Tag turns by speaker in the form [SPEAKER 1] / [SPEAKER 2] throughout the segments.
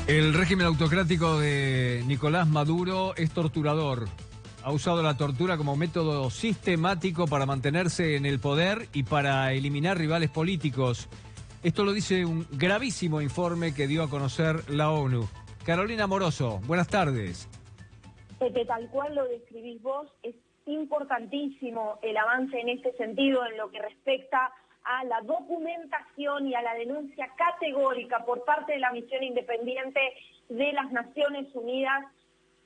[SPEAKER 1] El régimen autocrático de Nicolás Maduro es torturador. Ha usado la tortura como método sistemático para mantenerse en el poder y para eliminar rivales políticos. Esto lo dice un gravísimo informe que dio a conocer la ONU. Carolina Moroso, buenas tardes.
[SPEAKER 2] Que tal cual lo describís vos, es importantísimo el avance en este sentido en lo que respecta a la documentación y a la denuncia categórica por parte de la misión independiente de las Naciones Unidas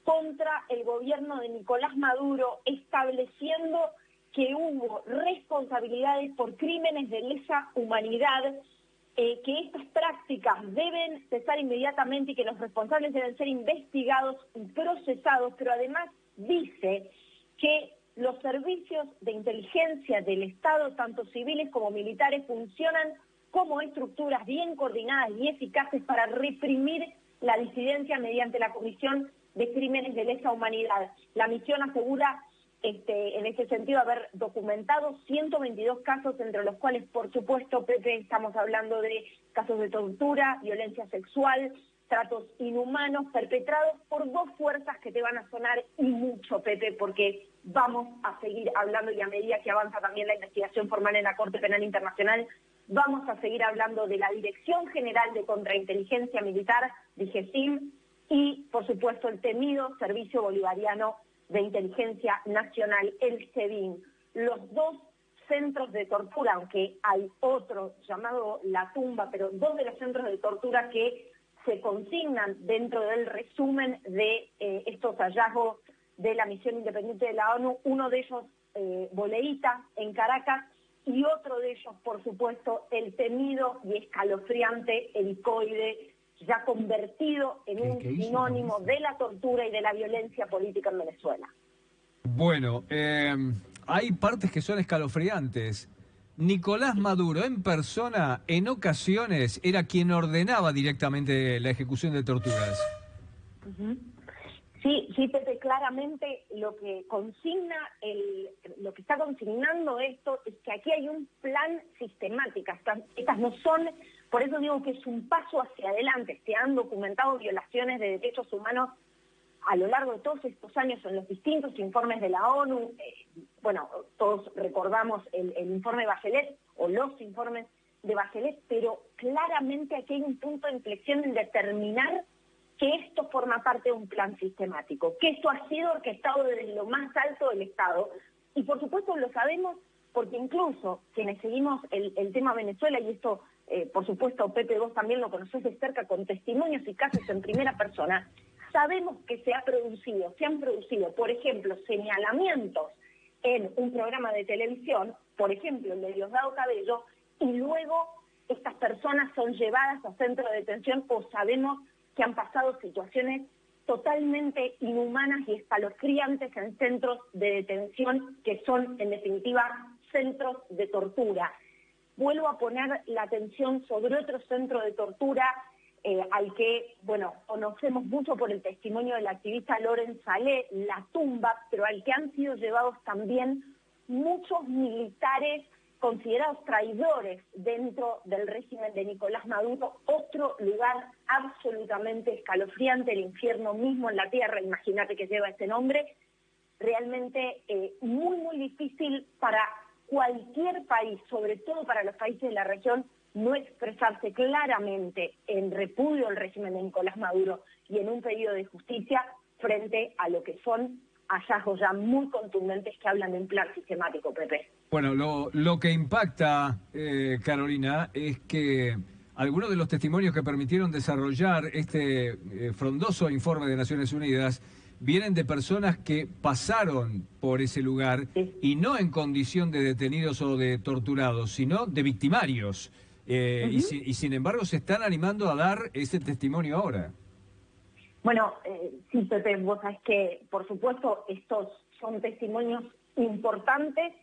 [SPEAKER 2] contra el gobierno de Nicolás Maduro, estableciendo que hubo responsabilidades por crímenes de lesa humanidad, que estas prácticas deben cesar inmediatamente y que los responsables deben ser investigados y procesados, pero además dice que los servicios de inteligencia del Estado, tanto civiles como militares, funcionan como estructuras bien coordinadas y eficaces para reprimir la disidencia mediante la comisión de crímenes de lesa humanidad. La misión asegura, en ese sentido, haber documentado 122 casos, entre los cuales, por supuesto, Pepe, estamos hablando de casos de tortura, violencia sexual, tratos inhumanos perpetrados por dos fuerzas que te van a sonar y mucho, Pepe, porque vamos a seguir hablando y a medida que avanza también la investigación formal en la Corte Penal Internacional, vamos a seguir hablando de la Dirección General de Contrainteligencia Militar, DIGESIM, y, por supuesto, el temido Servicio Bolivariano de Inteligencia Nacional, el SEBIN. Los dos centros de tortura, aunque hay otro llamado La Tumba, pero dos de los centros de tortura que se consignan dentro del resumen de estos hallazgos de la misión independiente de la ONU, uno de ellos Boleíta, en Caracas, y otro de ellos, por supuesto, el temido y escalofriante Helicoide, ya convertido en un sinónimo de la tortura y de la violencia política en Venezuela.
[SPEAKER 1] Bueno, hay partes que son escalofriantes. Nicolás Maduro en persona, en ocasiones, era quien ordenaba directamente la ejecución de torturas.
[SPEAKER 2] Sí, Pepe, claramente lo que lo que está consignando esto es que aquí hay un plan sistemático. Estas no son, por eso digo que es un paso hacia adelante. Se han documentado violaciones de derechos humanos a lo largo de todos estos años en los distintos informes de la ONU. Bueno, todos recordamos el informe Bachelet o los informes de Bachelet, pero claramente aquí hay un punto de inflexión en determinar que esto forma parte de un plan sistemático, que esto ha sido orquestado desde lo más alto del Estado. Y por supuesto lo sabemos porque incluso quienes seguimos el tema Venezuela, y esto por supuesto Pepe, vos también lo conocés de cerca con testimonios y casos en primera persona, sabemos que se han producido, por ejemplo, señalamientos en un programa de televisión, por ejemplo el de Diosdado Cabello, y luego estas personas son llevadas a centros de detención o sabemos que han pasado situaciones totalmente inhumanas y escalofriantes en centros de detención que son, en definitiva, centros de tortura. Vuelvo a poner la atención sobre otro centro de tortura al que, bueno, conocemos mucho por el testimonio del activista Loren Saleh, La Tumba, pero al que han sido llevados también muchos militares considerados traidores dentro del régimen de Nicolás Maduro, otro lugar absolutamente escalofriante, el infierno mismo en la tierra, imagínate que lleva ese nombre, realmente muy, muy difícil para cualquier país, sobre todo para los países de la región, no expresarse claramente en repudio al régimen de Nicolás Maduro y en un pedido de justicia frente a lo que son hallazgos ya muy contundentes que hablan de un plan sistemático, Pepe.
[SPEAKER 1] Bueno, lo que impacta, Carolina, es que algunos de los testimonios que permitieron desarrollar este frondoso informe de Naciones Unidas vienen de personas que pasaron por ese lugar, sí, y no en condición de detenidos o de torturados, sino de victimarios. Y sin embargo se están animando a dar ese testimonio ahora.
[SPEAKER 2] Bueno, sí, Pepe, vos sabés que, por supuesto, estos son testimonios importantes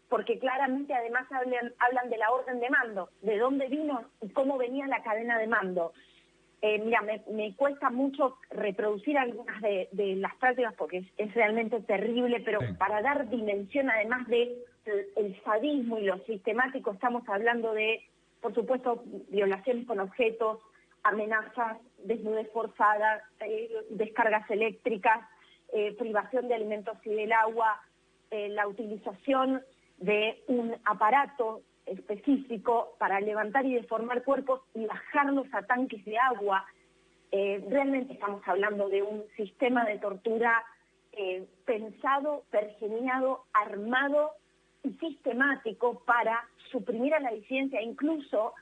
[SPEAKER 2] porque claramente además hablan de la orden de mando, de dónde vino y cómo venía la cadena de mando. Mira, me cuesta mucho reproducir algunas de las prácticas porque es realmente terrible, pero sí, para dar dimensión además de el sadismo y lo sistemático, estamos hablando de, por supuesto, violaciones con objetos, amenazas, desnudez forzada, descargas eléctricas, privación de alimentos y del agua, la utilización de un aparato específico para levantar y deformar cuerpos y bajarlos a tanques de agua. Realmente estamos hablando de un sistema de tortura pensado, pergeniado, armado y sistemático para suprimir a la disidencia. Incluso,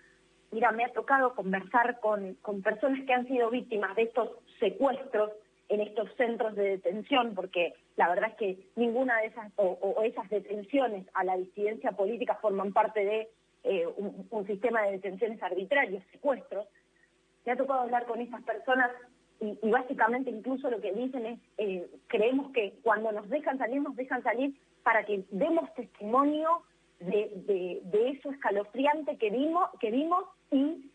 [SPEAKER 2] mira, me ha tocado conversar con personas que han sido víctimas de estos secuestros en estos centros de detención, porque la verdad es que ninguna de esas, o esas detenciones a la disidencia política forman parte de un sistema de detenciones arbitrarios, secuestros. Me ha tocado hablar con esas personas y básicamente incluso lo que dicen es, creemos que cuando nos dejan salir para que demos testimonio de eso escalofriante que vimos y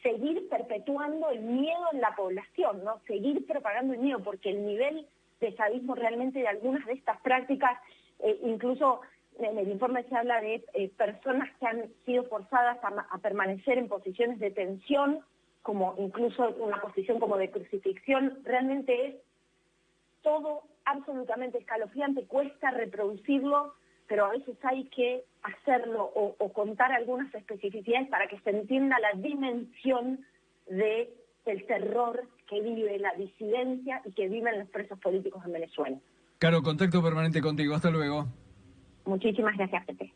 [SPEAKER 2] seguir perpetuando el miedo en la población, ¿no? Seguir propagando el miedo, porque el nivel de sadismo realmente de algunas de estas prácticas, incluso en el informe se habla de personas que han sido forzadas a permanecer en posiciones de tensión, como incluso una posición como de crucifixión, realmente es todo absolutamente escalofriante, cuesta reproducirlo, pero a veces hay que hacerlo o contar algunas especificidades para que se entienda la dimensión del terror que vive la disidencia y que viven los presos políticos en Venezuela.
[SPEAKER 1] Caro, contacto permanente contigo. Hasta luego.
[SPEAKER 2] Muchísimas gracias, Pepe.